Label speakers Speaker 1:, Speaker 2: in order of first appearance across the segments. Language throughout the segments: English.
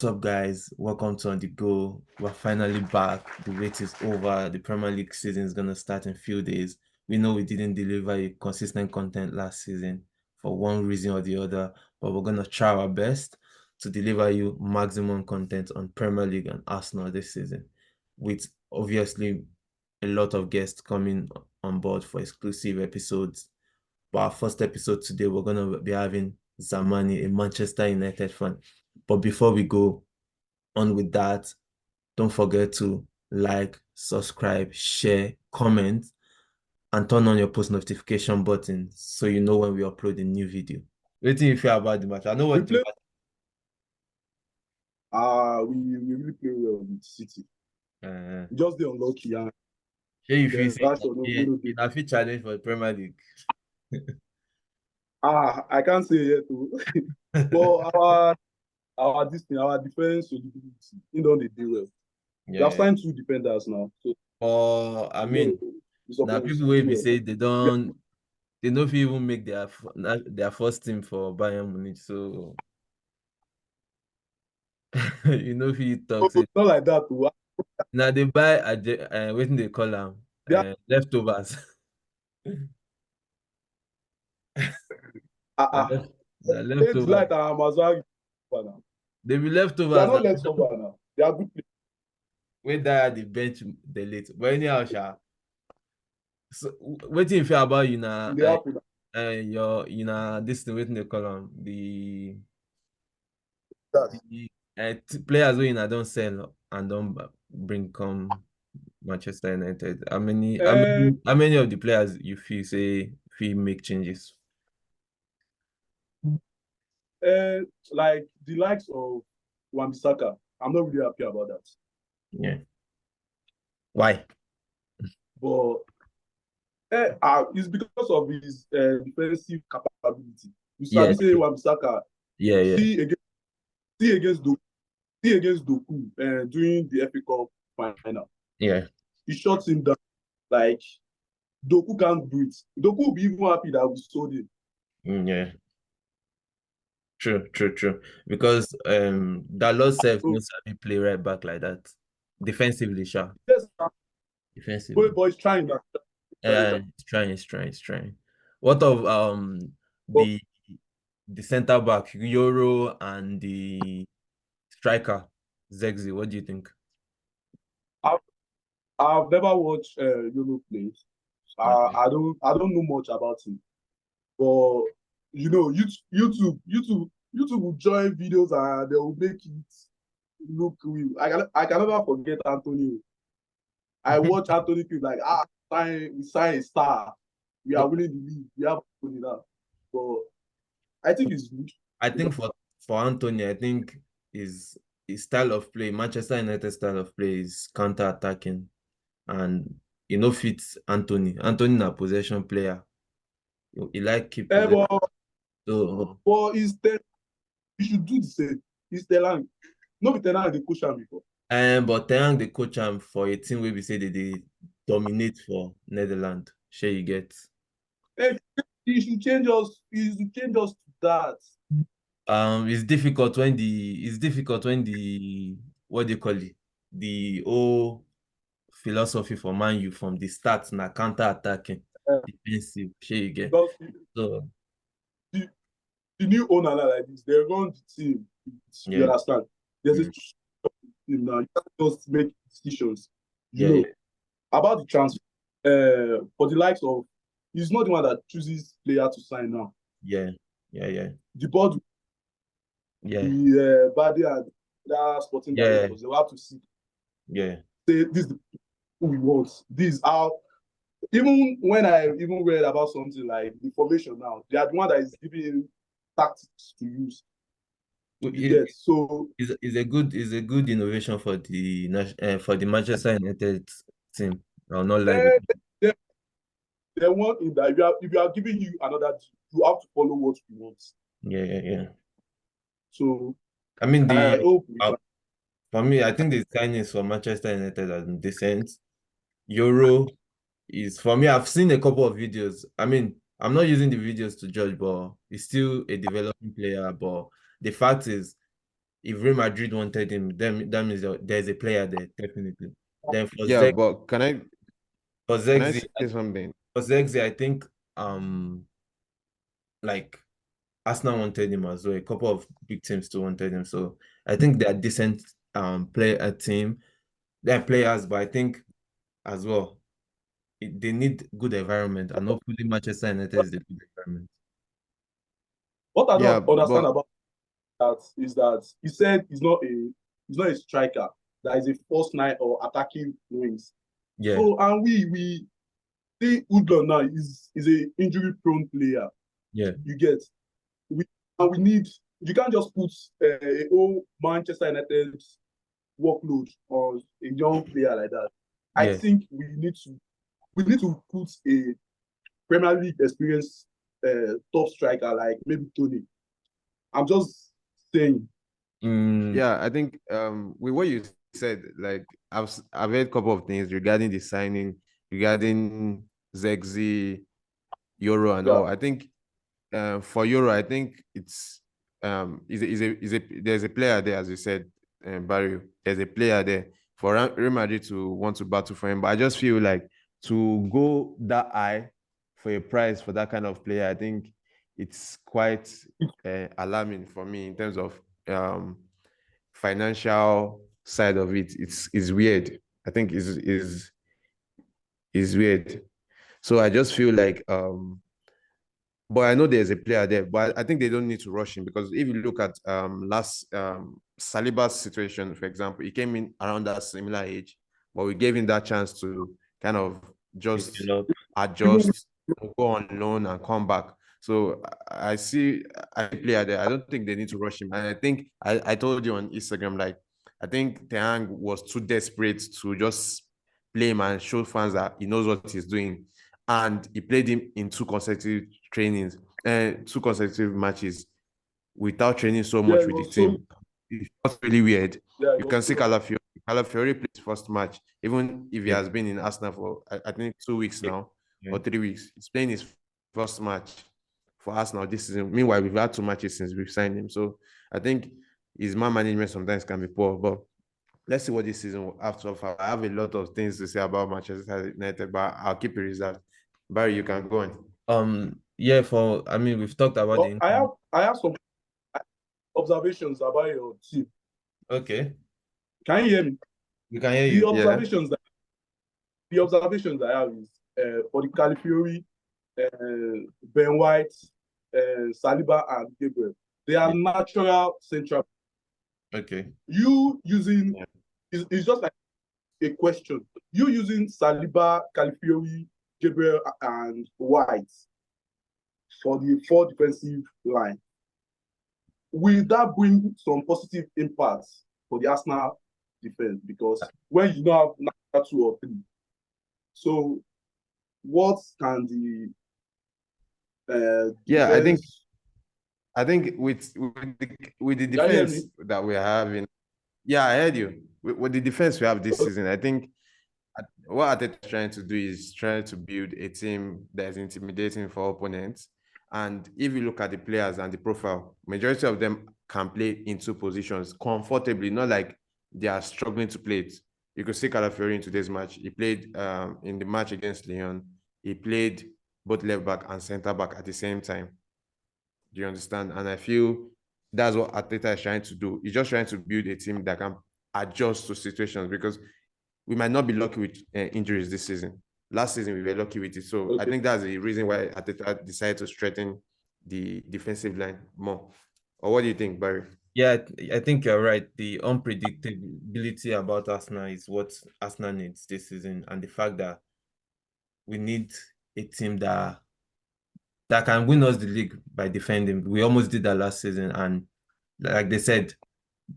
Speaker 1: up, guys? Welcome to On The Go. We're finally back. The wait is over. The Premier League season is going to start in a few days. We know we didn't deliver a consistent content last season for one reason or the other, but we're going to try our best to deliver you maximum content on Premier League and Arsenal this season, with obviously a lot of guests coming on board for exclusive episodes. But our first episode today, we're going to be having Znmny, a Manchester United fan. But before we go on with that, don't forget to like, subscribe, share, comment, and turn on your post notification button so you know when we upload a new video. What do you feel about the match? I know
Speaker 2: We
Speaker 1: what the
Speaker 2: play.
Speaker 1: match.
Speaker 2: We really play well with City.
Speaker 1: Uh,
Speaker 2: Just the unlucky, and
Speaker 1: Sure you feel
Speaker 2: then
Speaker 1: say
Speaker 2: Rashford no
Speaker 1: in
Speaker 2: dey.
Speaker 1: a fit challenge for the Premier League.
Speaker 2: I can't say yet too. But our this thing, our defense solidity, he don't dey well. We have
Speaker 1: Yeah.
Speaker 2: signed two defenders now, so
Speaker 1: Or I
Speaker 2: you know
Speaker 1: mean,
Speaker 2: we
Speaker 1: now
Speaker 2: suppose
Speaker 1: people will
Speaker 2: do
Speaker 1: be
Speaker 2: well.
Speaker 1: say they don't even make their first team for Bayern Munich. So you know if you
Speaker 2: So
Speaker 1: talk say
Speaker 2: it's not like that too.
Speaker 1: now they buy waiting they call them
Speaker 2: They are
Speaker 1: leftovers.
Speaker 2: uh,
Speaker 1: na,
Speaker 2: uh,
Speaker 1: left, na
Speaker 2: Age
Speaker 1: leftovers.
Speaker 2: Light and Amazon now.
Speaker 1: They be
Speaker 2: They are
Speaker 1: leftovers
Speaker 2: not
Speaker 1: that
Speaker 2: leftover now. They are good players.
Speaker 1: we die at the bench the late. But anyhow, Sha. So waiting if you about you now
Speaker 2: They happen.
Speaker 1: your this thing waiting they call them
Speaker 2: That.
Speaker 1: players who you know don't sell and don't bring come Manchester United.
Speaker 2: Uh,
Speaker 1: How many of the players you feel say feel make changes?
Speaker 2: uh, like the likes of Wan-Bissaka, I'm not really happy about that.
Speaker 1: Yeah. Why?
Speaker 2: But it's because of his defensive capability. You
Speaker 1: Yeah,
Speaker 2: sabi say Wan-Bissaka
Speaker 1: yeah, yeah,
Speaker 2: see against see against Doku, see against Doku during the FA Cup final.
Speaker 1: yeah.
Speaker 2: He shuts him down. Like Doku can't do it. Doku will be even happy that we sold him.
Speaker 1: Yeah. True, true, true. Because Dalot self
Speaker 2: So
Speaker 1: knows how to play right back like that. Defensively, sure.
Speaker 2: yes,
Speaker 1: Defensively.
Speaker 2: boy is trying that. Trying that.
Speaker 1: He's trying. What of
Speaker 2: But
Speaker 1: the center back, Euro and the striker, Zegzi? What do you think?
Speaker 2: I've, I've never watched Euro play.
Speaker 1: Okay.
Speaker 2: I don't know much about him. But YouTube will join videos and they will make it look real. I can never forget Antonio. I watch Anthony clip like we sign a star. We are winning the league. We have Anthony now. But I think it's good.
Speaker 1: I
Speaker 2: Because,
Speaker 1: think for Anthony, I think his style of play, Manchester United style of play is counter-attacking and fits Anthony. Anthony na possession player. He like keep
Speaker 2: eh,
Speaker 1: possession.
Speaker 2: but,
Speaker 1: So
Speaker 2: but he should do the same. He's Telang. No be Telang dey coach am before.
Speaker 1: but Ten Hag dey coach am for a team where we say they dominate for Netherlands. Sure you get.
Speaker 2: Eh, he should change us to that.
Speaker 1: It's difficult when the what do you call it? The whole philosophy for Man U from the start na counter-attacking,
Speaker 2: Uh,
Speaker 1: defensive. Sure you get.
Speaker 2: because
Speaker 1: So
Speaker 2: the, the new owner like this, they run the team. You
Speaker 1: yeah.
Speaker 2: understand? There's a
Speaker 1: Mm.
Speaker 2: team now. You can't just make decisions. You
Speaker 1: Yeah,
Speaker 2: know
Speaker 1: yeah,
Speaker 2: about the transfer. For the likes of, he's not the one that chooses player to sign now.
Speaker 1: yeah, yeah, yeah,
Speaker 2: The board,
Speaker 1: yeah,
Speaker 2: the body and the sporting
Speaker 1: yeah,
Speaker 2: directors, they will have to see.
Speaker 1: yeah.
Speaker 2: Say this is who we want. This is how. Even when I even read about something like the formation now, they are the one that is giving tactics to use. You
Speaker 1: It,
Speaker 2: get so
Speaker 1: is a good innovation for for the Manchester United team. I'll not lie.
Speaker 2: eh, they, they want in that if you are giving you another deal, you have to follow what you want.
Speaker 1: Yeah, yeah, yeah.
Speaker 2: So
Speaker 1: I mean
Speaker 2: I
Speaker 1: the
Speaker 2: hope we can.
Speaker 1: for me, I think the signings for Manchester United has been decent. Euro is for me. I've seen a couple of videos. I mean, I'm not using the videos to judge, but he's still a developing player. But the fact is, if Real Madrid wanted him, then that means there's a player there, definitely. Then
Speaker 3: Yeah, but
Speaker 1: For
Speaker 3: can I
Speaker 1: Zegzi,
Speaker 3: say something?
Speaker 1: I think um like Arsenal wanted him as well. A couple of big teams too wanted him. So I think they're decent player team. They're players, but I think as well they need good environment, and hopefully Manchester United is the good environment.
Speaker 2: What I
Speaker 3: Yeah,
Speaker 2: don't understand
Speaker 3: but
Speaker 2: about that is that he said he's not a striker, that is a false nine or attacking wings.
Speaker 1: Yeah,
Speaker 2: So and we see Udon now is a injury prone player.
Speaker 1: yeah,
Speaker 2: You get we and we need you can't just put a whole Manchester United workload on a young player like that. I
Speaker 1: yeah.
Speaker 2: think we need to put a Premier League experienced top striker like maybe Tony. I'm just saying.
Speaker 1: Mm,
Speaker 3: yeah, I think with what you said, like I've heard a couple of things regarding the signing, regarding Zexi, Euro and
Speaker 2: Yeah,
Speaker 3: all. I think for Euro, I think it's there's a player there, as you said, Barry. There's a player there for Real Madrid to want to battle for him. But I just feel like to go that high for a price for that kind of player, I think it's quite alarming for me in terms of financial side of it. It's weird. I think is weird. So I just feel like but I know there's a player there, but I think they don't need to rush him because if you look at last Saliba's situation, for example, he came in around that similar age, but we gave him that chance to kind of just
Speaker 1: develop.
Speaker 2: even
Speaker 3: adjust, go on loan and come back. So I see a player there. I don't think they need to rush him. And I think I told you on Instagram, like I think Tehang was too desperate to just play him and show fans that he knows what he's doing. And he played him in two consecutive matches without training so
Speaker 2: yeah,
Speaker 3: much
Speaker 2: it
Speaker 3: with the
Speaker 2: was so
Speaker 3: team. It's really weird.
Speaker 2: yeah, it
Speaker 3: You
Speaker 2: was
Speaker 3: can see
Speaker 2: so
Speaker 3: Calafiori. Calafiori played his first match, even if he
Speaker 1: Yeah,
Speaker 3: has been in Arsenal for I think 2 weeks
Speaker 1: yeah,
Speaker 3: now
Speaker 1: yeah.
Speaker 3: or 3 weeks. He's playing his first match for Arsenal this season. Meanwhile, we've had 2 matches since we've signed him. So I think his man management sometimes can be poor, but let's see what this season will have to offer. I have a lot of things to say about Manchester United, but I'll keep it reserved. Barry, you can go on.
Speaker 1: Yeah. For I mean, we've talked about
Speaker 2: but
Speaker 1: the
Speaker 2: I have some observations about your team.
Speaker 1: okay.
Speaker 2: Can you hear me?
Speaker 1: We can hear
Speaker 2: The
Speaker 1: you.
Speaker 3: Yeah.
Speaker 2: observations that the observations I have is for the Califiori, Ben White, Saliba, and Gabriel. They are
Speaker 1: Yeah.
Speaker 2: natural central.
Speaker 1: Okay.
Speaker 2: You using
Speaker 3: Yeah.
Speaker 2: it's just like a question. You using Saliba, Califiori, Gabriel, and White for the four defensive line. Will that bring some positive impacts for the Arsenal defense? Because when you don't have two or three, so what can the
Speaker 3: Yeah,
Speaker 2: defense?
Speaker 3: I think with the
Speaker 2: Can you hear me?
Speaker 3: defense that we're having, yeah, I heard you. With the defense we have this season, I think what Arteta is trying to do is trying to build a team that is intimidating for opponents. And if you look at the players and the profile, majority of them can play in two positions comfortably, not like they are struggling to play it. You could see Calafiori in today's match. He played in the match against Lyon. He played both left back and centre back at the same time. Do you understand? And I feel that's what Arteta is trying to do. He's just trying to build a team that can adjust to situations because we might not be lucky with injuries this season. Last season we were lucky with it, so I
Speaker 2: Okay.
Speaker 3: think that's the reason why Arteta decided to strengthen the defensive line more. Or what do you think, Barry?
Speaker 1: Yeah, I think you're right. The unpredictability about Arsenal is what Arsenal needs this season, and the fact that we need a team that can win us the league by defending. We almost did that last season, and like they said,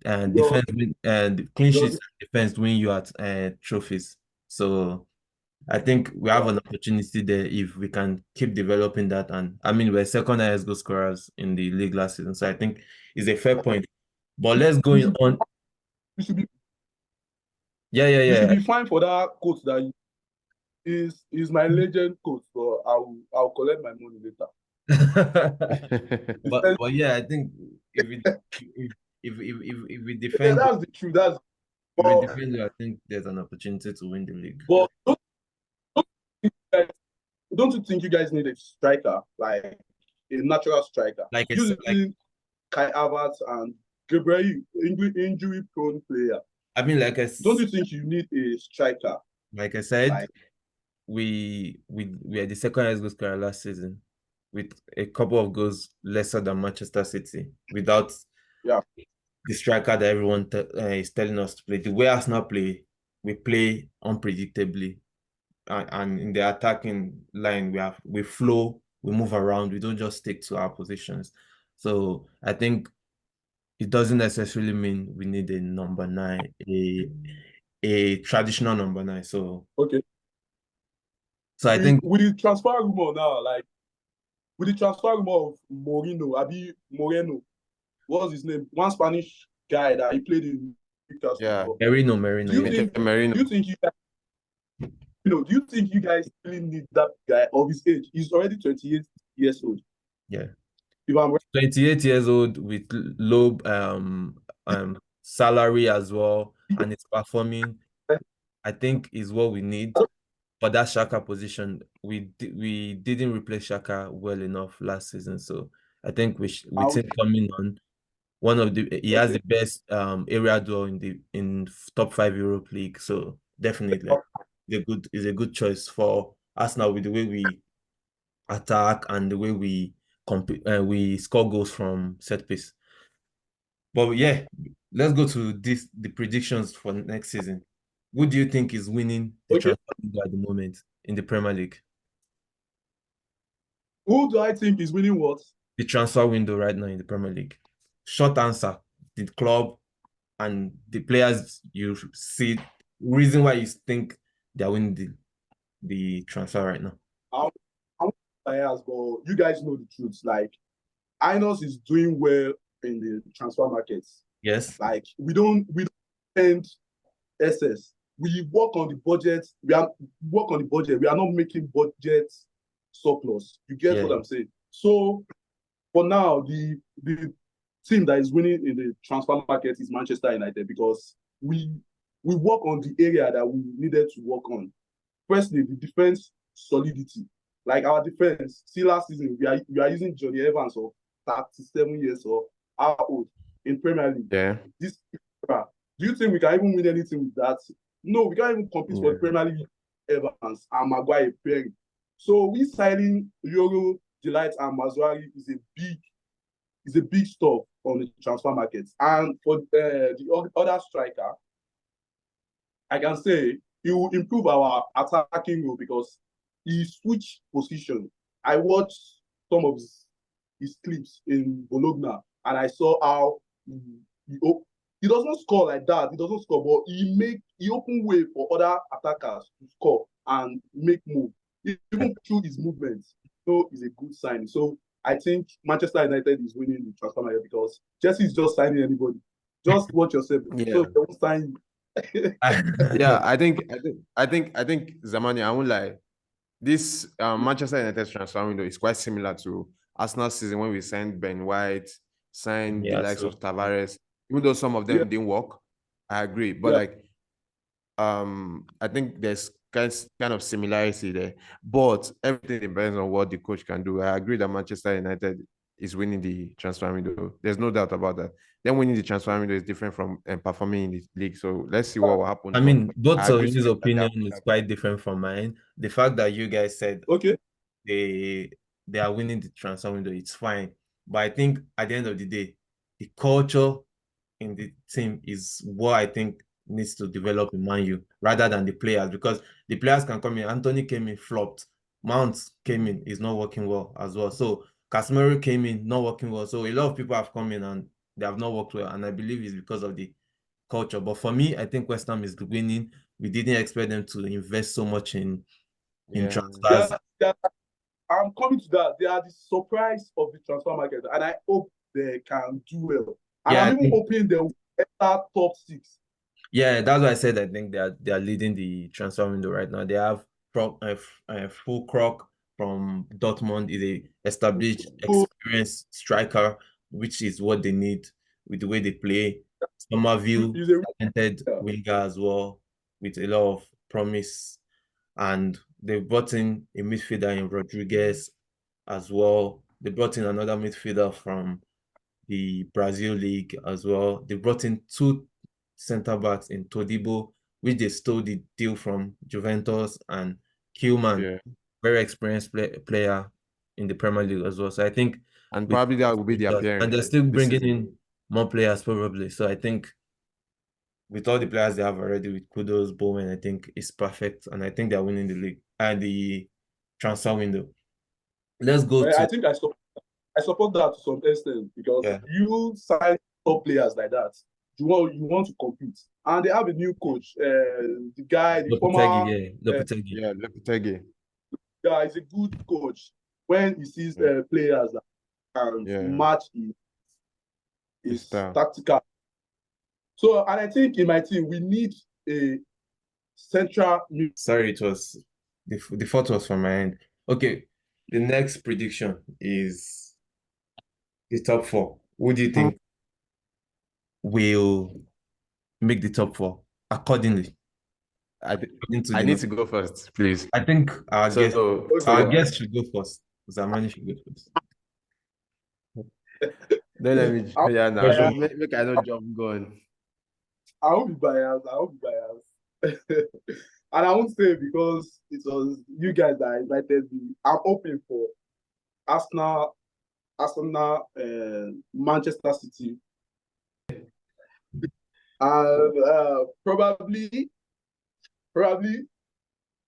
Speaker 2: Your
Speaker 1: defense win, and clean
Speaker 2: your
Speaker 1: sheets and defense win you at trophies. So I think we have
Speaker 2: yeah.
Speaker 1: an opportunity there if we can keep developing that. And I mean, we're second highest goal scorers in the league last season, so I think it's a fair point. But let's go
Speaker 2: We should
Speaker 1: on.
Speaker 2: we should be
Speaker 1: Yeah, yeah,
Speaker 2: we should
Speaker 1: yeah.
Speaker 2: be fine for that coach that is my legend coach. So I'll collect my money later.
Speaker 1: But yeah, I think if if we
Speaker 2: Yeah,
Speaker 1: defend
Speaker 2: that's the truth. That's
Speaker 1: if we
Speaker 2: but,
Speaker 1: defend, I think there's an opportunity to win the league.
Speaker 2: but don't you think you guys need a striker, like a natural striker?
Speaker 1: Like I said,
Speaker 2: Using Kai Havertz and Gabriel, injury prone player.
Speaker 1: I mean,
Speaker 2: Don't you think you need a striker?
Speaker 1: like I said,
Speaker 2: Like,
Speaker 1: we are the second highest goal scorer last season, with a couple of goals lesser than Manchester City, without
Speaker 2: yeah,
Speaker 1: the striker that everyone is telling us to play. The way Arsenal play, we play unpredictably, and in the attacking line, we flow, we move around, we don't just stick to our positions. So I think it doesn't necessarily mean we need a number nine, a traditional number nine.
Speaker 2: okay.
Speaker 1: So I think
Speaker 2: With the transfer rumor now, like with the transfer rumor of Moreno, what's his name? One Spanish guy that he played in Newcastle
Speaker 3: Yeah,
Speaker 2: before.
Speaker 1: Merino,
Speaker 2: Do you
Speaker 1: yeah,
Speaker 2: think?
Speaker 3: Merino.
Speaker 2: Do you think you guys? Do you think you guys really need that guy of his age? He's already 28 years old.
Speaker 1: yeah.
Speaker 2: If I'm
Speaker 1: 28 years old with low salary as well, and it's performing.
Speaker 2: right,
Speaker 1: I think is what we need for that Shaka position. We didn't replace Shaka well enough last season, so I think with
Speaker 2: out.
Speaker 1: him coming on, he has
Speaker 2: Okay.
Speaker 1: the best area duel in top five Europe league. So definitely, is a good choice for Arsenal with the way we attack and the way we compete. We score goals from set piece. But yeah, let's go to the predictions for next season. Who do you think is winning the
Speaker 2: Okay.
Speaker 1: transfer window at the moment in the Premier League?
Speaker 2: Who do I think is winning what?
Speaker 1: The transfer window right now in the Premier League. Short answer: the club and the players you see. Reason why you think they're winning the transfer right now.
Speaker 2: I'm biased, but you guys know the truth. Like, Inos is doing well in the transfer markets.
Speaker 1: Yes.
Speaker 2: Like, we don't spend excess. We work on the budget. We work on the budget. We are not making budget surplus. You get
Speaker 1: Yeah.
Speaker 2: what I'm saying? So for now, the team that is winning in the transfer market is Manchester United because we work on the area that we needed to work on. Firstly, the defense solidity. Like our defense, see last season, we are using Johnny Evans of 37 years or how old in Premier League.
Speaker 3: Yeah.
Speaker 2: This do you think we can even win anything with that? No, we can't even compete for the Premier League. Evans and Maguire pairing. So we signing Euro, Delight, and Mazuari is a big stuff on the transfer market. And for the other striker, I can say he will improve our attacking role because he switched position. I watched some of his clips in Bologna and I saw how he doesn't score like that. He doesn't score, but he open way for other attackers to score and make move. Even through his movements, so is a good sign. So I think Manchester United is winning the transfer market because Chelsea is just signing anybody. Just watch yourself.
Speaker 3: Yeah.
Speaker 2: So they won't sign.
Speaker 3: Yeah, I think Znmny, I won't lie. This Manchester United transfer window is quite similar to Arsenal season when we signed Ben White, signed the
Speaker 1: Yeah.
Speaker 3: likes
Speaker 1: So
Speaker 3: of Tavares. Even though some of them
Speaker 2: Yeah.
Speaker 3: didn't work, I agree. But
Speaker 2: Yeah.
Speaker 3: like, I think there's kind of similarity there. But everything depends on what the coach can do. I agree that Manchester United is winning the transfer window. There's no doubt about that. Then winning the transfer window is different from performing in the league. So let's see what will happen.
Speaker 1: I
Speaker 3: But
Speaker 1: mean, both
Speaker 3: I
Speaker 1: of
Speaker 3: agree to
Speaker 1: his
Speaker 3: you that
Speaker 1: opinion is quite different from mine. The fact that you guys said
Speaker 2: Okay.
Speaker 1: they are winning the transfer window, it's fine. But I think at the end of the day, the culture in the team is what I think needs to develop in Man U rather than the players, because the players can come in. Anthony came in, flopped. Mount came in, is not working well as well. So Casemiro came in, not working well. So a lot of people have come in and they have not worked well. And I believe it's because of the culture. But for me, I think West Ham is winning. We didn't expect them to invest so much in
Speaker 3: yeah.
Speaker 1: transfers.
Speaker 2: I'm coming to that. They are the surprise of the transfer market, and I hope they can do well. And
Speaker 1: Yeah,
Speaker 2: I'm even hoping they will enter top 6.
Speaker 1: yeah, that's why I said I think they are leading the transfer window right now. They have full croc from Dortmund, is a established,
Speaker 2: So
Speaker 1: experienced striker, which is what they need. with the way they play. Somerville,
Speaker 2: He's a
Speaker 1: talented
Speaker 2: winner.
Speaker 1: winger as well, with a lot of promise. And they brought in a midfielder in Rodriguez as well. They brought in another midfielder from the Brazil league as well. They brought in two centre backs in Todibo, which they stole the deal from Juventus, and Kilman,
Speaker 3: Yeah.
Speaker 1: very experienced player in the Premier League as well. So I think
Speaker 3: And
Speaker 1: with
Speaker 3: probably that will be their
Speaker 1: and
Speaker 3: pairing
Speaker 1: they're still
Speaker 3: this
Speaker 1: bringing
Speaker 3: season.
Speaker 1: in more players probably. So I think with all the players they have already with Kudos, Bowman, I think it's perfect, and I think they're winning the league and the transfer window. Let's go
Speaker 2: I
Speaker 1: to
Speaker 2: think I support that to some extent because
Speaker 1: yeah.
Speaker 2: you sign top players like that, you want to compete, and they have a new coach. The guy, the
Speaker 1: Lopetegui,
Speaker 2: former
Speaker 1: yeah, Lopetegui.
Speaker 3: Yeah, Lopetegui.
Speaker 2: guy, is a good coach. When he sees
Speaker 3: Yeah.
Speaker 2: players that can
Speaker 3: Yeah.
Speaker 2: match
Speaker 3: His
Speaker 2: his
Speaker 3: style.
Speaker 2: tactical. So, and I think in my team we need a central.
Speaker 1: Sorry, it was the fault was from my end. Okay, the next prediction is the top four. Who do you think will make the top four accordingly?
Speaker 3: I
Speaker 1: According to
Speaker 3: I
Speaker 1: the
Speaker 3: need
Speaker 1: note.
Speaker 3: to go first, please.
Speaker 1: I think our
Speaker 3: So
Speaker 2: Okay.
Speaker 1: guest should go first. Znmny should go first.
Speaker 3: don't let me.
Speaker 2: I,
Speaker 3: Yeah, now
Speaker 1: Pressure.
Speaker 3: make I not jump going.
Speaker 2: I won't be biased. I won't be biased. And I won't say because it was you guys that invited me. I'm hoping for Arsenal, Manchester City, and probably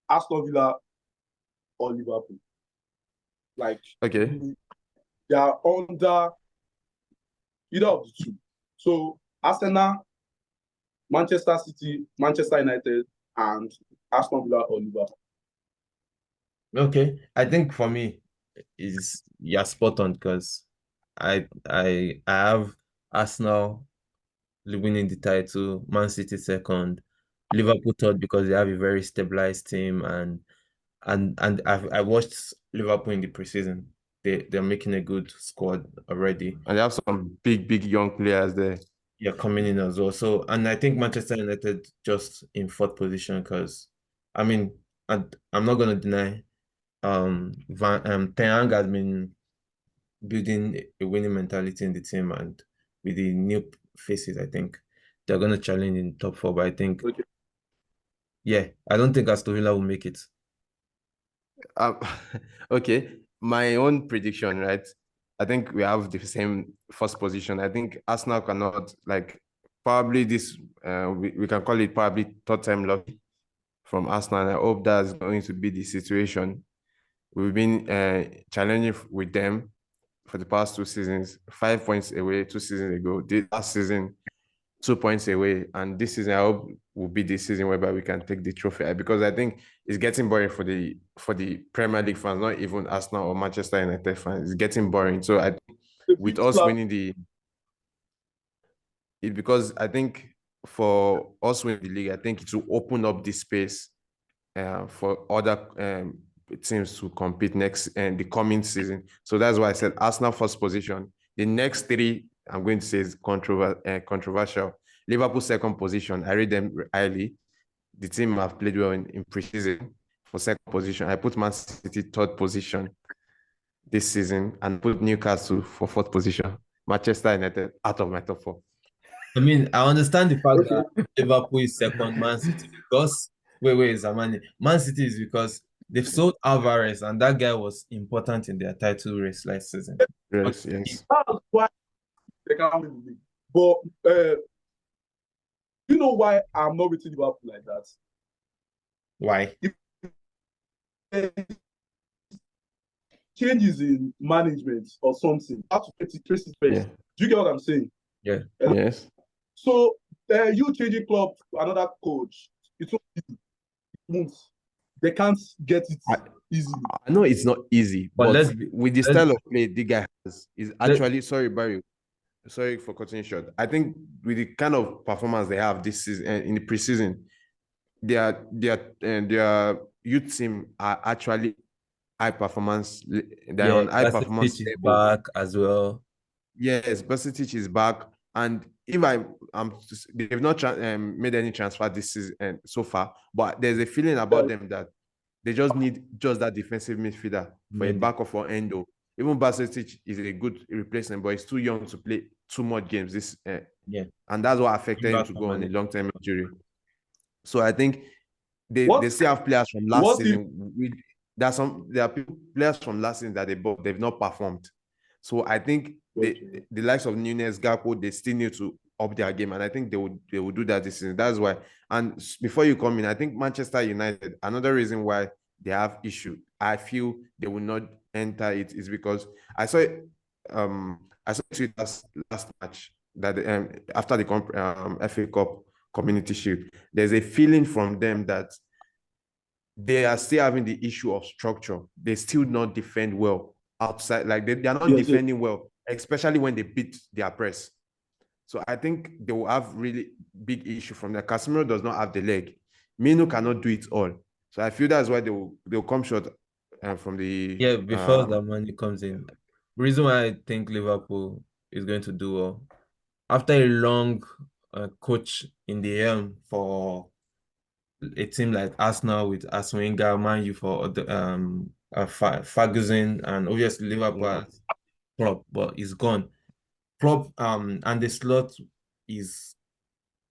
Speaker 2: Aston Villa or Liverpool. Like
Speaker 3: Okay.
Speaker 2: they are under either of the two. So Arsenal, Manchester City, Manchester United, and Aston Villa or Liverpool.
Speaker 1: Okay, I think for me is you're spot on because I have Arsenal winning the title, Man City second, Liverpool third because they have a very stabilized team, and I watched Liverpool in the preseason. They're making a good squad already.
Speaker 3: And they have some big young players there.
Speaker 1: Yeah, coming in as well. So, and I think Manchester United just in fourth position because, I mean, I'm not gonna deny, Ten Hag has been building a winning mentality in the team, and with the new faces, I think they're gonna challenge in top four. But I think,
Speaker 2: Okay.
Speaker 1: yeah, I don't think Aston Villa will make it.
Speaker 3: Um, okay, my own prediction, right? I think we have the same first position. I think Arsenal cannot like probably this. We can call it probably third time lucky from Arsenal. And I hope that's going to be the situation. We've been challenging with them for the past 2 seasons, 5 points away 2 seasons ago. This last season, 2 points away. And this season, I hope will be the season whereby we can take the trophy. Because I think it's getting boring for the Premier League fans, not even Arsenal or Manchester United fans. It's getting boring. So I think
Speaker 2: The
Speaker 3: with
Speaker 2: fifth
Speaker 3: us
Speaker 2: class.
Speaker 3: winning because I think for us winning the league, I think it will open up this space for other teams to compete next and the coming season. So that's why I said Arsenal first position. The next three, I'm going to say, is controversial. Liverpool second position. I rate them highly. The team have played well in preseason for second position. I put Man City third position this season and put Newcastle for fourth position. Manchester United out of my top four.
Speaker 1: I mean, I understand the fact
Speaker 2: Okay.
Speaker 1: that Liverpool is second, Man City because wait, Zamani. Man City is because they've sold Alvarez, and that guy was important in their title race last season. But
Speaker 3: Yes, yes.
Speaker 2: That's why they can't win the league. But you know why I'm not rating Liverpool like that?
Speaker 1: why?
Speaker 2: If changes in management or something, you have to trace it first.
Speaker 3: Yeah.
Speaker 2: Do you get what I'm saying?
Speaker 1: Yeah.
Speaker 3: Yes.
Speaker 2: So you changing club to another coach, it's not easy. It won't. They can't get it easily.
Speaker 3: I know it's not easy,
Speaker 1: But
Speaker 3: but with the
Speaker 1: let's
Speaker 3: style of play the guy has, is
Speaker 1: let,
Speaker 3: actually sorry, Barry. Sorry for cutting short. I think with the kind of performance they have this season in the preseason, their youth team are actually high performance. They're
Speaker 1: yeah,
Speaker 3: on high performance
Speaker 1: Stitch is
Speaker 3: level.
Speaker 1: back as well.
Speaker 3: Yes, Basitic is back. And if they've not made any transfer this season so far, but there's a feeling about them that they just need just that defensive midfielder for a
Speaker 1: Maybe.
Speaker 3: backup or Endo. Even Basetic is a good replacement, but he's too young to play too much games.
Speaker 1: Yeah.
Speaker 3: And that's what affected him to go on a long-term injury. So I think they still have players from last season. There are players from last season that they've not performed. So I think the likes of Nunes, Gakpo, they still need to up their game, and I think they will do that this season. That's why. And before you come in, I think Manchester United, another reason why they have issue, I feel they will not enter it is because I saw it last match that after the FA Cup Community Shield, there's a feeling from them that they are still having the issue of structure. They still not defend well outside. Like they are not defending well, especially when they beat their press. So I think they will have really big issue from there. Casemiro does not have the leg. Mino cannot do it all. So I feel that's why they'll come short from the
Speaker 1: Yeah, before that money comes in. Reason why I think Liverpool is going to do well after a long coach in the for a team like Arsenal with Arsene Wenger, Man U for Ferguson, and obviously Liverpool has Klopp, but he's gone. Klopp and the slot is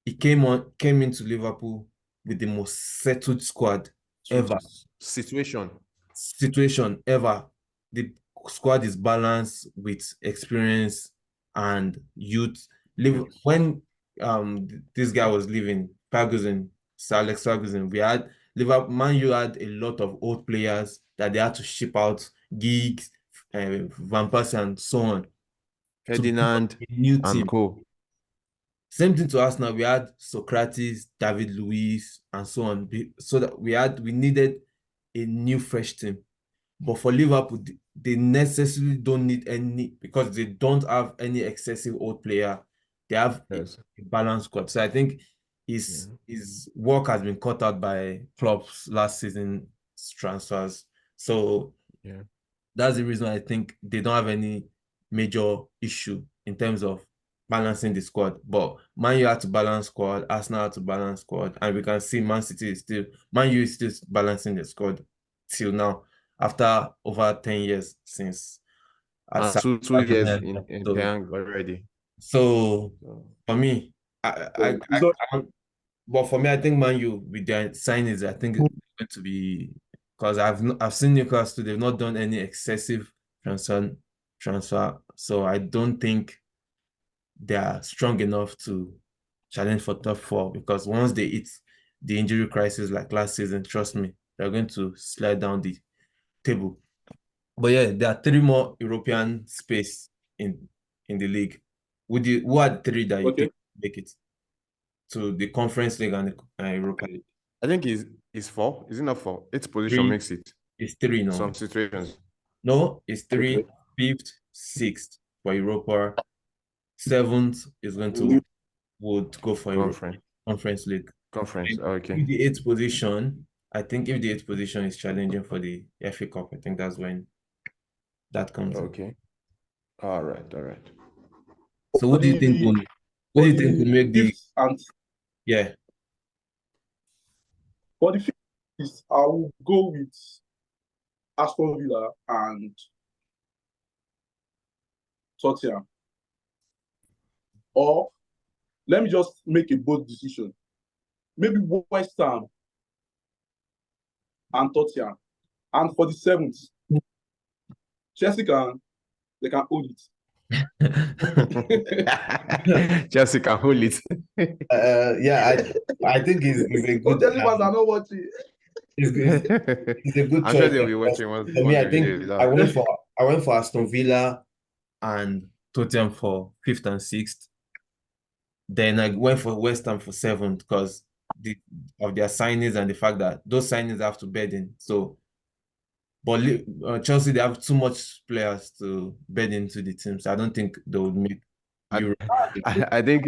Speaker 1: he came into Liverpool with the most settled squad ever. Situation ever. The squad is balanced with experience and youth. When this guy was leaving, Ferguson, Sir Alex Ferguson, we had Liverpool, Man U had a lot of old players that they had to ship out, Giggs, Van Persie, and so on.
Speaker 3: Ferdinand
Speaker 1: a new team.
Speaker 3: And co.
Speaker 1: Same thing to Arsenal. We had Socrates, David Luiz, and so on. So that we needed a new fresh team. But for Liverpool, they necessarily don't need any because they don't have any excessive old player. They have a balanced squad. So I think his work has been cut out by Klopp's last season's transfers. So that's the reason I think they don't have any major issue in terms of balancing the squad. But Man U had to balance squad, Arsenal had to balance squad, and we can see Man U is still balancing the squad till now after over 10 years since
Speaker 3: two years in Peng already.
Speaker 1: So for me, but for me, I think Man U with their signings, I think it's going to be because I've seen Newcastle, they've not done any excessive transfer. So I don't think they are strong enough to challenge for top four because once they hit the injury crisis like last season, trust me, they're going to slide down the table. But yeah, there are three more European space in the league. Who are the three that you think make it to the Conference League and the Europa League?
Speaker 3: I think it's four. Is it not four? Its position makes it.
Speaker 1: It's three now.
Speaker 3: Some situations.
Speaker 1: No, it's three, fifth, sixth for Europa. Seventh is going to would go for Conference League.
Speaker 3: Okay.
Speaker 1: If the eighth position, I think if the eighth position is challenging for the FA Cup, I think that's when that comes.
Speaker 3: Okay. All right.
Speaker 1: So what do you think will make the yeah?
Speaker 2: For the fifth, I will go with Aston Villa and Tottenham. Or let me just make a bold decision. Maybe West Ham and Tottenham. And for the seventh, Chelsea they can hold it.
Speaker 3: Chelsea can hold it.
Speaker 1: I think he's a good.
Speaker 2: Chelsea fans are not watching.
Speaker 1: He's a good choice.
Speaker 3: I'm sure they'll be watching once.
Speaker 1: For me, I think I went for Aston Villa and Tottenham for fifth and sixth. Then I went for West Ham for seventh because of their signings and the fact that those signings have to bed in. So, but Chelsea, they have too much players to bed into the team. So I don't think they would make Europe.
Speaker 3: I think,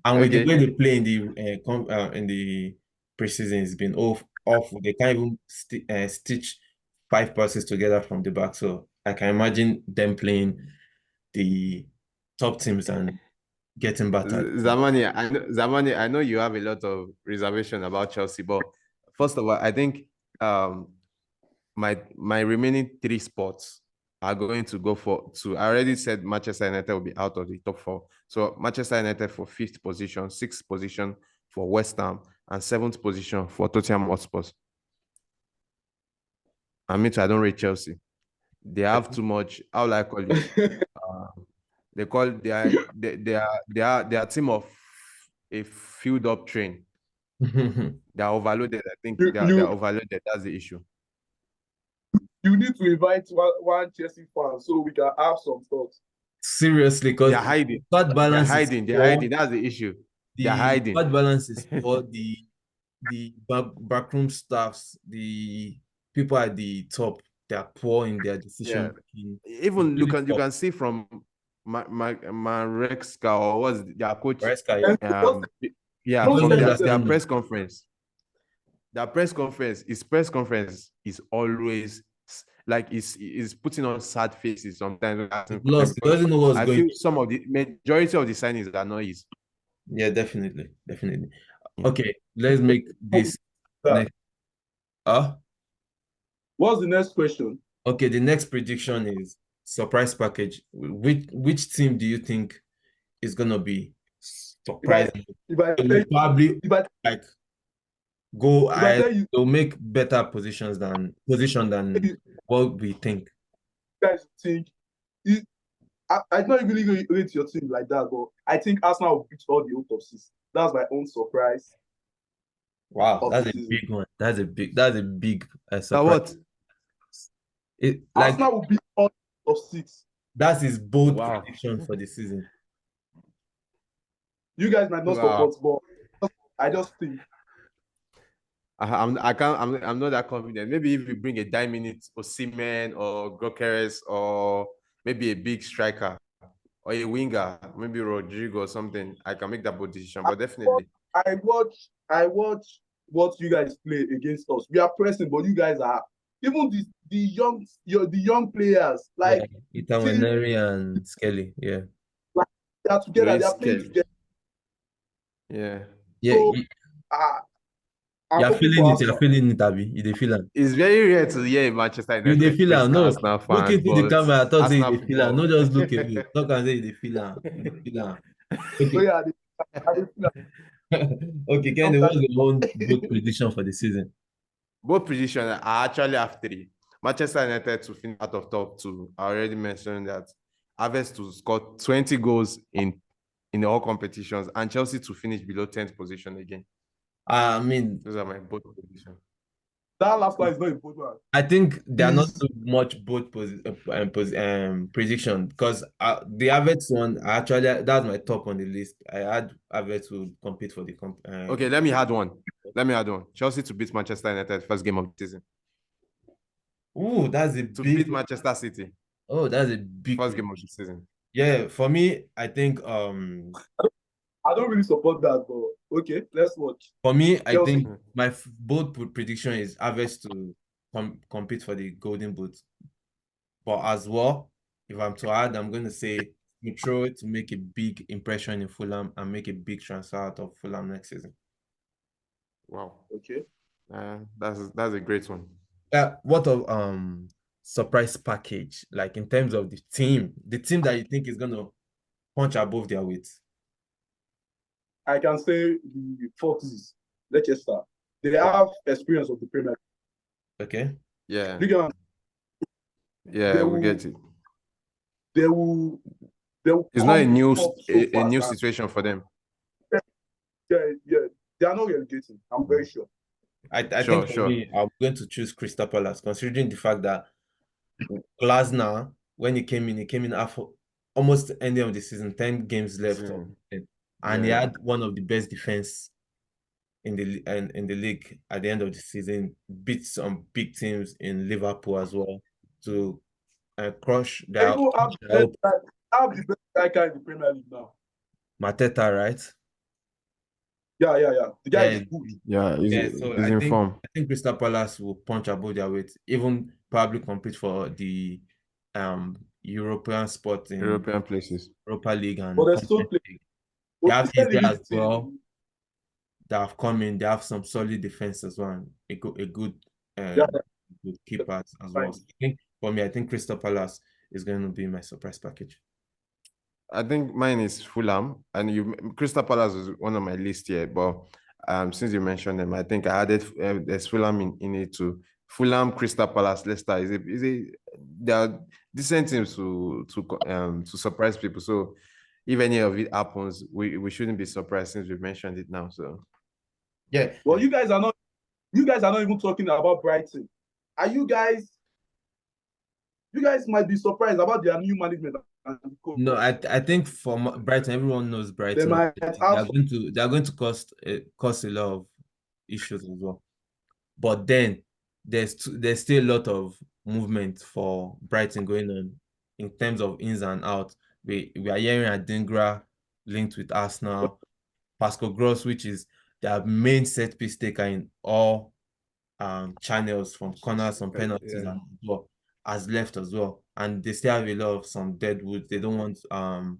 Speaker 1: and with the way they play in the preseason, it's been awful. They can't even stitch 5 passes together from the back. So I can imagine them playing the top teams and getting better.
Speaker 3: Znmny, I know you have a lot of reservation about Chelsea, but first of all, I think my remaining three spots are going to go for two. I already said Manchester United will be out of the top four. So Manchester United for fifth position, sixth position for West Ham, and seventh position for Tottenham Hotspurs. I mean, I don't rate Chelsea. They have too much. How will I call it? They call they are a team of a filled up train. They are overloaded. I think they are overloaded. That's the issue.
Speaker 2: You need to invite one Chelsea fan so we can have some thoughts.
Speaker 1: Seriously, because
Speaker 3: They're hiding.
Speaker 1: that balance
Speaker 3: They're hiding. They're hiding. That's the issue. They're hiding.
Speaker 1: That balance is for the backroom staffs, the people at the top. They are poor in their decision making.
Speaker 3: Even you can see from Marekska or what's their coach.
Speaker 1: Maresca,
Speaker 3: yeah, from their press conference. Their press conference is always like is putting on sad faces sometimes.
Speaker 1: Lost. He doesn't know what's
Speaker 3: I
Speaker 1: going.
Speaker 3: feel some of the majority of the signings are noise.
Speaker 1: Yeah, definitely. Okay, let's make this next.
Speaker 2: What's the next question?
Speaker 1: Okay, the next prediction is surprise package. Which team do you think is gonna be surprising? Probably like go ahead. They'll make better position than what we think.
Speaker 2: You guys think I don't really rate your team like that, but I think Arsenal will beat all the autopsies. That's my own surprise.
Speaker 1: Wow, that's a big one. That's a big surprise.
Speaker 2: Arsenal will beat all of 6.
Speaker 1: That is bold prediction for the season.
Speaker 2: You guys might not support, but I just think.
Speaker 3: I'm not that confident. Maybe if we bring a 9-minute Osimhen or Gokeres or maybe a big striker or a winger, maybe Rodrigo or something, I can make that bold decision. But definitely,
Speaker 2: I watch what you guys play against us. We are pressing, but you guys are even the young players like
Speaker 1: Itawaneri and Skelly. Yeah,
Speaker 2: like they are together. They are playing together.
Speaker 3: Yeah.
Speaker 2: So,
Speaker 1: you're feeling it, Abby. You feel it.
Speaker 3: It's very rare to hear Manchester United.
Speaker 1: You feel it. No,
Speaker 3: look
Speaker 1: into the camera. I thought say you feel it. No, just look away. Talk and say you feel it. Okay, Kenny, what's your own bold prediction for the season?
Speaker 3: Both predictions, I actually have 3. Manchester United to finish out of top 2. I already mentioned that. Havertz to score 20 goals in all competitions, and Chelsea to finish below 10th position again.
Speaker 1: I mean,
Speaker 3: those are my both predictions.
Speaker 2: That last one is not important.
Speaker 1: I think they are not so much both prediction because the Havertz one actually that's my top on the list. I had Havertz to compete for the
Speaker 3: okay, let me add one. Chelsea to beat Manchester United first game of the season.
Speaker 1: Oh, that's
Speaker 3: to beat Manchester City.
Speaker 1: Oh, that's a big
Speaker 3: first game of the season.
Speaker 1: Yeah, for me, I think
Speaker 2: I don't really support that, but okay, let's watch.
Speaker 1: For me, I think my bold prediction is Havertz to compete for the Golden Boot. But as well, if I'm to add, I'm going to say Mitro to make a big impression in Fulham and make a big transfer out of Fulham next season.
Speaker 3: Wow.
Speaker 2: Okay.
Speaker 3: That's a great one.
Speaker 1: Yeah. What of surprise package, like in terms of the team that you think is going to punch above their weight?
Speaker 2: I can say the Foxes, Leicester. They have experience of the Premier League.
Speaker 1: Okay.
Speaker 3: Yeah.
Speaker 2: Yeah,
Speaker 3: we get it.
Speaker 2: They will
Speaker 3: it's not a new situation for them.
Speaker 2: Yeah. They are not relegating. I'm very sure.
Speaker 1: I think for me, I'm going to choose Crystal Palace, considering the fact that Glasner, when he came in after almost ending of the season, 10 games left, and he had one of the best defense in the league at the end of the season, beat some big teams in Liverpool as well to crush their.
Speaker 2: Have the best striker in the Premier League now.
Speaker 1: Mateta, right?
Speaker 2: Yeah. The guy is good.
Speaker 3: Yeah, he's in form.
Speaker 1: I think Crystal Palace will punch above their weight, even probably compete for the European spot in
Speaker 3: European places,
Speaker 1: Europa League and.
Speaker 2: But they're still playing.
Speaker 1: They have his
Speaker 2: Osimhen in
Speaker 1: there as
Speaker 2: this
Speaker 1: well
Speaker 2: team.
Speaker 1: that have come in. They have some solid defense as well. A good
Speaker 2: Yeah,
Speaker 1: good keepers as well.
Speaker 2: fine.
Speaker 1: So I think for me, I think Crystal Palace is going to be my surprise package.
Speaker 3: I think mine is Fulham, and Crystal Palace was one of my list here. But since you mentioned them, I think I added there's Fulham in it too. Fulham, Crystal Palace, Leicester they are decent teams to surprise people. So if any of it happens, we shouldn't be surprised since we've mentioned it now. So
Speaker 1: Yeah.
Speaker 2: Well, you guys are not even talking about Brighton. Are you guys? You guys might be surprised about their new management and the coach.
Speaker 1: No, I think for Brighton, everyone knows
Speaker 2: They
Speaker 1: Brighton.
Speaker 2: might
Speaker 1: They are
Speaker 2: have
Speaker 1: going to cause a lot of issues as well. But then there's still a lot of movement for Brighton going on in terms of ins and outs. We are hearing Adingra linked with Arsenal, Pascal Gross, which is their main set piece taker in all channels from corners, some penalties,
Speaker 3: yeah.
Speaker 1: and well, has left as well. And they still have a lot of some dead wood. They don't want Gil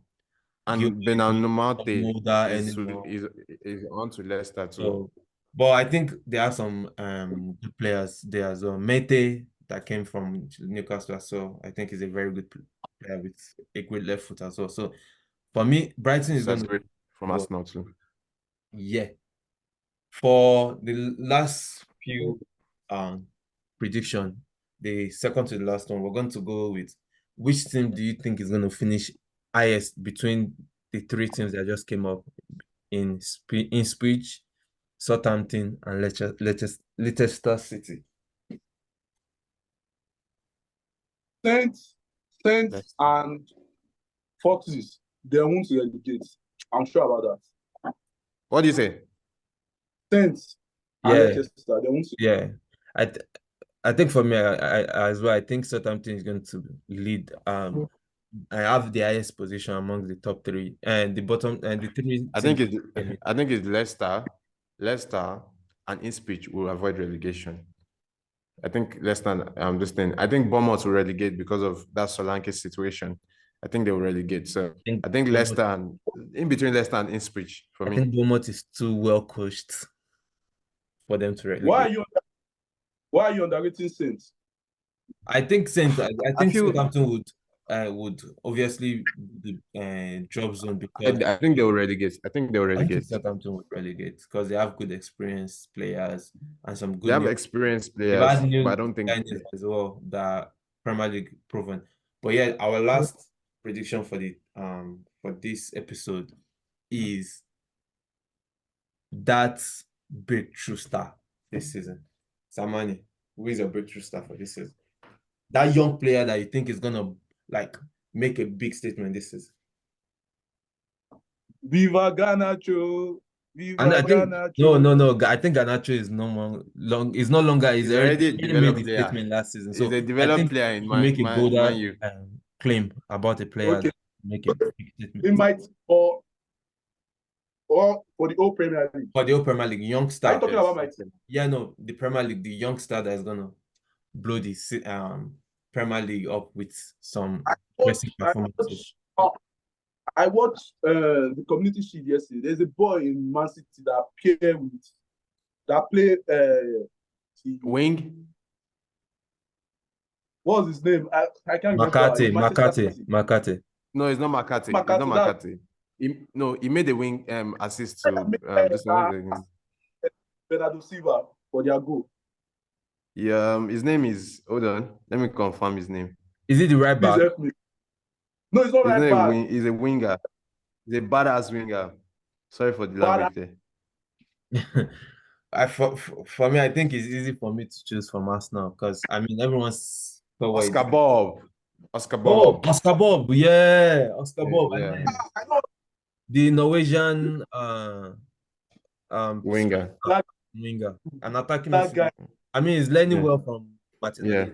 Speaker 3: And Benan Nomate
Speaker 1: Mulder
Speaker 3: is,
Speaker 1: anymore.
Speaker 3: is is on to Leicester too.
Speaker 1: So, but I think there are some good players there as well. Mete that came from Newcastle, so I think he's a very good player with a great left foot as well. So for me, Brighton is going to
Speaker 3: Separate from
Speaker 1: well,
Speaker 3: Arsenal too.
Speaker 1: yeah. For the last few um prediction, the second to the last one, we're going to go with which team do you think is going to finish highest between the three teams that just came up in speech, Southampton and Leicester City.
Speaker 2: Saints,
Speaker 3: Leicester.
Speaker 2: and Foxes. They won't relegate. I'm sure about that.
Speaker 3: What do you say?
Speaker 2: Saints and
Speaker 1: Yeah,
Speaker 2: Leicester. They won't.
Speaker 1: yeah. I th I think for me as well, I think Southampton is going to lead. I have the highest position among the top three and the bottom and the three
Speaker 3: I
Speaker 1: teams.
Speaker 3: think it's Leicester, and Ipswich will avoid relegation. I think Leicester, this thing. I think Bournemouth will relegate because of that Solanke situation. I think they will relegate. So I think Leicester and in between Leicester and Ipswich for
Speaker 1: I
Speaker 3: me.
Speaker 1: think Bournemouth is too well coached for them to
Speaker 2: Why are
Speaker 1: relegate.
Speaker 2: you? Why are you underrating Saints?
Speaker 1: I think I
Speaker 3: I
Speaker 1: think
Speaker 3: feel
Speaker 1: Southampton would obviously the drop zone because
Speaker 3: I think they will relegate. I think they will
Speaker 1: I don't think
Speaker 3: relegate.
Speaker 1: Southampton would relegate because they have good experienced players and some
Speaker 3: They
Speaker 1: good
Speaker 3: have
Speaker 1: new.
Speaker 3: experienced
Speaker 1: They've had
Speaker 3: players, but I
Speaker 1: new
Speaker 3: don't think
Speaker 1: signings as well that Premier League proven. But yeah, our last prediction for this episode is that breakthrough star this season. Znmny, who is your breakthrough star for this season? That young player that you think is gonna like make a big statement this season.
Speaker 2: Viva Ganacho.
Speaker 1: And I
Speaker 2: Viva
Speaker 1: think no,
Speaker 2: Ganacho.
Speaker 1: no, no. I think Garnacho is no more long. Is no longer.
Speaker 3: he's already a
Speaker 1: He made
Speaker 3: developed
Speaker 1: the
Speaker 3: player.
Speaker 1: statement last season.
Speaker 3: He's
Speaker 1: So
Speaker 3: a
Speaker 1: I
Speaker 3: developed
Speaker 1: think
Speaker 3: player in
Speaker 1: if you make a
Speaker 3: Man
Speaker 1: bolder
Speaker 3: U.
Speaker 1: claim about a player,
Speaker 2: Okay.
Speaker 1: that make a big statement.
Speaker 2: He might or for the whole Premier League.
Speaker 1: For the whole Premier League, young
Speaker 2: Are you
Speaker 1: star.
Speaker 2: talking about my team?
Speaker 1: Yeah, no, the Premier League, the young star that is gonna blow the Premier League up with some impressive performances.
Speaker 2: I watched the Community Shield yesterday. There's a boy in Man City that play
Speaker 3: Wing.
Speaker 2: what's his name? I can't remember. It's Manchester City.
Speaker 1: McCarthy.
Speaker 3: No, it's not McCarthy. It's not
Speaker 2: McCarthy.
Speaker 3: McCarthy. He made the wing assist to this one.
Speaker 2: Bernardo Silva for their goal.
Speaker 3: Yeah, his name is. Hold on, let me confirm his name.
Speaker 1: Is it the right
Speaker 2: Please
Speaker 1: back?
Speaker 2: help me. No, it's not
Speaker 3: He's
Speaker 2: right
Speaker 3: not a
Speaker 2: back.
Speaker 3: wing. He's a winger. He's a badass winger. Sorry for the language there.
Speaker 1: For me, I think it's easy for me to choose from Arsenal because I mean everyone's
Speaker 3: Oscar Bob. Oscar
Speaker 1: Oh,
Speaker 3: Bob.
Speaker 1: Oscar Bob, yeah, Oscar Bob, and
Speaker 3: Yeah.
Speaker 1: then
Speaker 2: I know
Speaker 1: the Norwegian
Speaker 3: Winger.
Speaker 1: winger, an attacking
Speaker 2: that guy.
Speaker 1: I mean, he's learning
Speaker 3: Yeah.
Speaker 1: well from
Speaker 3: Yeah.
Speaker 1: Martinelli.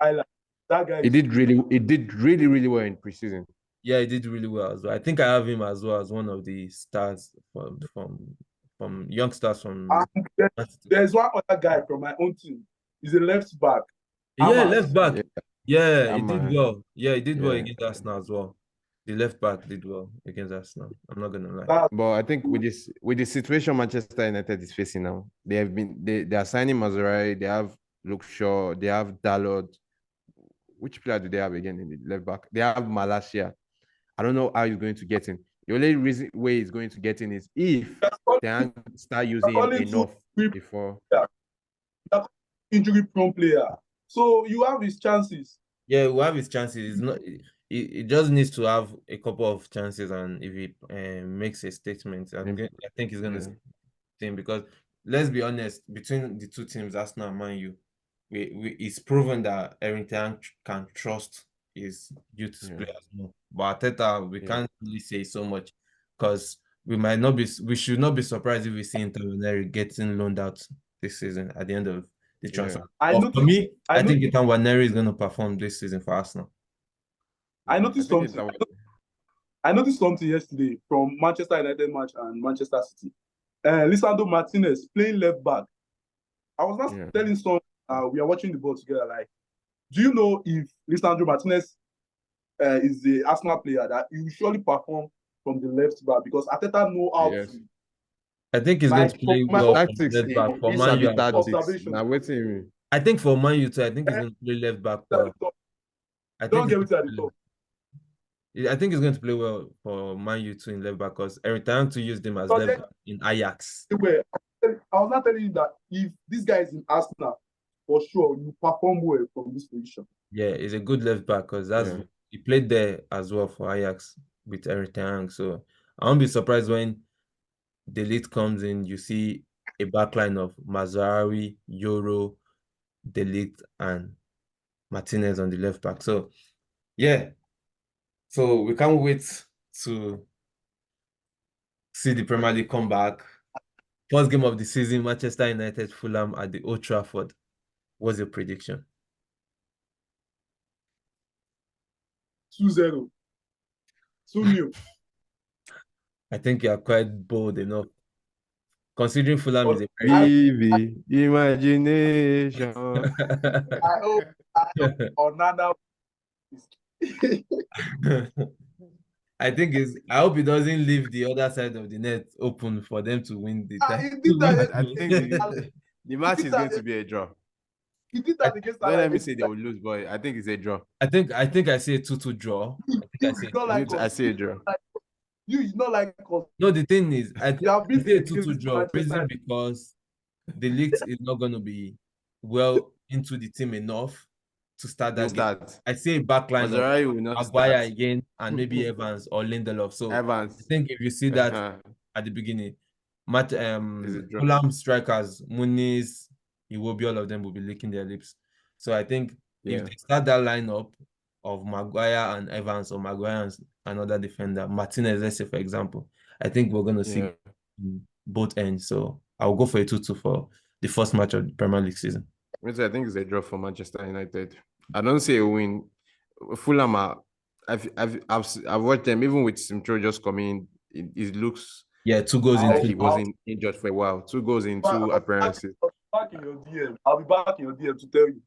Speaker 2: I like that guy.
Speaker 3: He did really well in preseason.
Speaker 1: Yeah, he did really well as well. I think I have him as well as one of the stars from young stars from.
Speaker 2: There's one other guy from my own team. He's a left back.
Speaker 1: Yeah,
Speaker 2: Hamas.
Speaker 1: left back.
Speaker 3: Yeah.
Speaker 1: Yeah, he
Speaker 3: Hamas.
Speaker 1: did well. Yeah, he did well
Speaker 3: Yeah.
Speaker 1: against Arsenal as well. The left back did well against Arsenal. I'm not gonna lie.
Speaker 3: But I think with the situation Manchester United is facing now, they are signing Mazurai, they have Luke Shaw, they have Dalot. Which player do they have again in the left back? They have Malasia. I don't know how he's going to get in. The only reason way he's going to get in is if they start using him enough before.
Speaker 2: Injury prone player. So you have his chances.
Speaker 1: Yeah, we have his chances. It's not. It just needs to have a couple of chances, and if he makes a statement, I think he's gonna team because let's be honest, between the two teams, Arsenal and Man U, it's proven that Erik ten Hag can trust his youth players more. But Arteta, we can't really say so much because we should not be surprised if we see Nwaneri getting loaned out this season at the end of the transfer.
Speaker 2: I
Speaker 1: For me, I think Nwaneri is going to perform this season for Arsenal.
Speaker 2: I noticed something. I noticed something yesterday from Manchester United match and Manchester City. Lisandro Martinez playing left back. I was not telling some. We are watching the ball together. Like, do you know if Lisandro Martinez is the Arsenal player that he will surely perform from the left back because Arteta know how to.
Speaker 1: I think he's going to play well
Speaker 3: tactics,
Speaker 1: left back for Man U.
Speaker 3: Now waiting.
Speaker 1: I think for Man U too, I think he's going to play left back well.
Speaker 2: Don't get it at the top.
Speaker 1: I think he's going to play well for Man U too in left back because every time to use them as left back in Ajax.
Speaker 2: I was not telling you that if this guy is in Arsenal, for sure you perform well from this position.
Speaker 1: Yeah, he's a good left back because he played there as well for Ajax with Erik ten Hag. So I won't be surprised when the lead comes in, you see a backline of Mazraoui, Euro, De Ligt, and Martinez on the left back. So yeah. So we can't wait to see the Premier League come back. First game of the season, Manchester United, Fulham at the Old Trafford. What's your prediction?
Speaker 2: 2-0. 2-0.
Speaker 1: I think you are quite bold enough. Considering Fulham is a
Speaker 3: very imagination.
Speaker 2: I hope Onana.
Speaker 1: I hope he doesn't leave the other side of the net open for them to win the
Speaker 3: I think the match is going to be a draw.
Speaker 2: He did that against
Speaker 3: Don't let me say they will lose, but I think it's a draw.
Speaker 1: I think I see a 2-2 draw.
Speaker 3: I see a draw.
Speaker 2: You not like us.
Speaker 1: No, the thing is, I see a 2-2 draw. Reason because the league is not going to be well into the team enough to start that game. I see a backline of Maguire again and maybe Evans or Lindelof. So I think if you see that at the beginning, Fulham strikers, Muniz, Iwobi, all of them will be licking their lips. So I think if they start that lineup of Maguire and Evans or Maguire and another defender, Martinez, let's say for example, I think we're going to see both ends. So I'll go for a 2-2 for the first match of the Premier League season.
Speaker 3: I think it's a draw for Manchester United. I don't see a win. Fulham I've watched them even with Simtro just coming in. It looks
Speaker 1: 2 goals in.
Speaker 3: He wasn't injured for a while. 2 goals in 2 appearances.
Speaker 2: Back in your DM. I'll be back in your DM to tell you.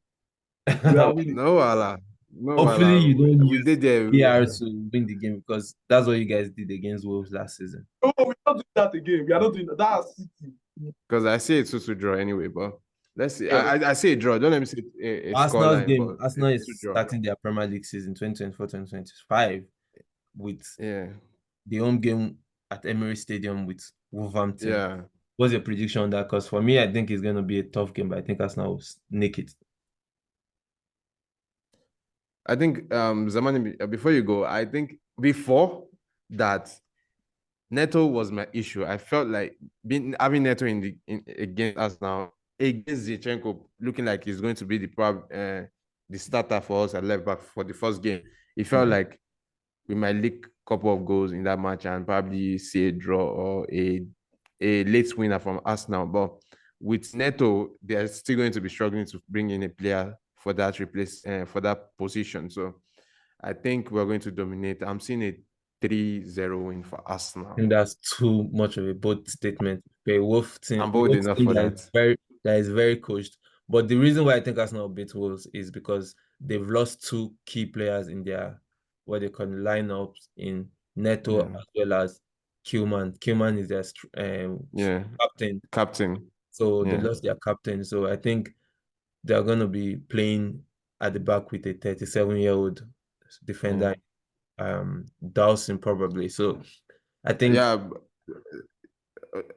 Speaker 3: No, Allah. No,
Speaker 1: hopefully you don't use
Speaker 3: PR
Speaker 1: to win the game because that's what you guys did against Wolves last season.
Speaker 2: No, we're not doing that again. We are not doing that. That's City.
Speaker 3: Because I say it's 2-2 draw anyway, but let's see. I say a draw. Don't let me say a
Speaker 1: Arsenal's game. Arsenal is starting their Premier League season 2024-2025 with the home game at Emirates Stadium with Wolverhampton.
Speaker 3: Yeah.
Speaker 1: What's your prediction on that? Because for me, I think it's going to be a tough game, but I think Arsenal will nick it.
Speaker 3: I think, Znmny, before you go, I think before that, Neto was my issue. I felt like having Neto against us now, against Zinchenko, looking like he's going to be the starter for us at left back for the first game. It felt like we might leak a couple of goals in that match and probably see a draw or a late winner from Arsenal. But with Neto, they're still going to be struggling to bring in a player for that for that position. So I think we're going to dominate. I'm seeing a 3-0 win for Arsenal.
Speaker 1: And that's too much of a bold statement. A Wolf team.
Speaker 3: I'm bold enough for that.
Speaker 1: That is very coached. But the reason why I think Arsenal beat Wolves is because they've lost 2 key players in their what they call lineups in Neto
Speaker 3: Yeah.
Speaker 1: as well as Kilman. Kilman is their
Speaker 3: Yeah.
Speaker 1: captain,
Speaker 3: Captain.
Speaker 1: so they
Speaker 3: Yeah.
Speaker 1: lost their captain. So I think they're going to be playing at the back with a 37-year-old defender, Dawson probably. So I think
Speaker 3: Yeah.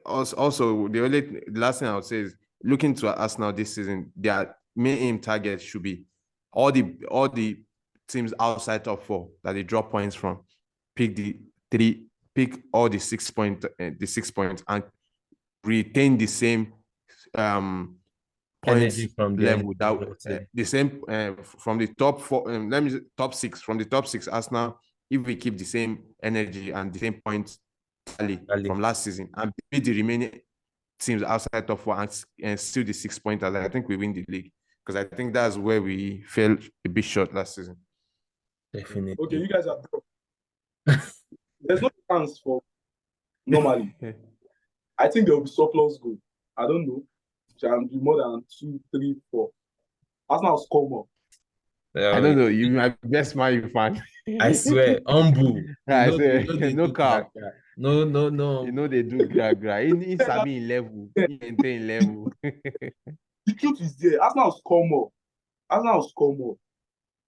Speaker 3: Also, the last thing I would say is looking to Arsenal this season, their main aim target should be all the teams outside top four that they drop points from. Pick the three, pick all the 6 points, and retain the same points
Speaker 1: energy from the end
Speaker 3: level
Speaker 1: of
Speaker 3: that
Speaker 1: the season.
Speaker 3: the same from the top four. Let me say top six. From the top six, Arsenal, if we keep the same energy and the same points tally from last season and beat the remaining teams outside top four and still the 6 pointers, I think we win the league, because I think that's where we fell a bit short last season.
Speaker 1: Definitely.
Speaker 2: Okay, you guys are there's no chance for normally. I think there will be surplus goal. I don't know. It can be more than 2, 3, 4. Arsenal score more.
Speaker 3: I don't know. You my best Man U fan.
Speaker 1: I swear, humble.
Speaker 3: I say
Speaker 1: They
Speaker 3: no
Speaker 1: do
Speaker 3: cap.
Speaker 1: gra-gra. No.
Speaker 3: You know they do gra. In Sabi in level, in maintain level.
Speaker 2: The truth is there. Arsenal score more. Arsenal score more.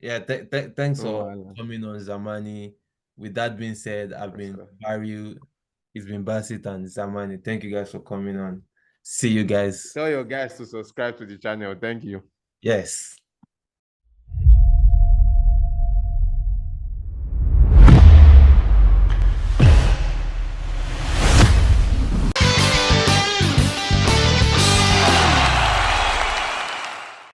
Speaker 1: Yeah, thanks
Speaker 3: Oh,
Speaker 1: for coming on, Znmny. With that being said, I've been Barry. It's been Basit and Znmny. Thank you guys for coming on. See you guys.
Speaker 3: Tell your guys to subscribe to the channel. Thank you.
Speaker 1: Yes.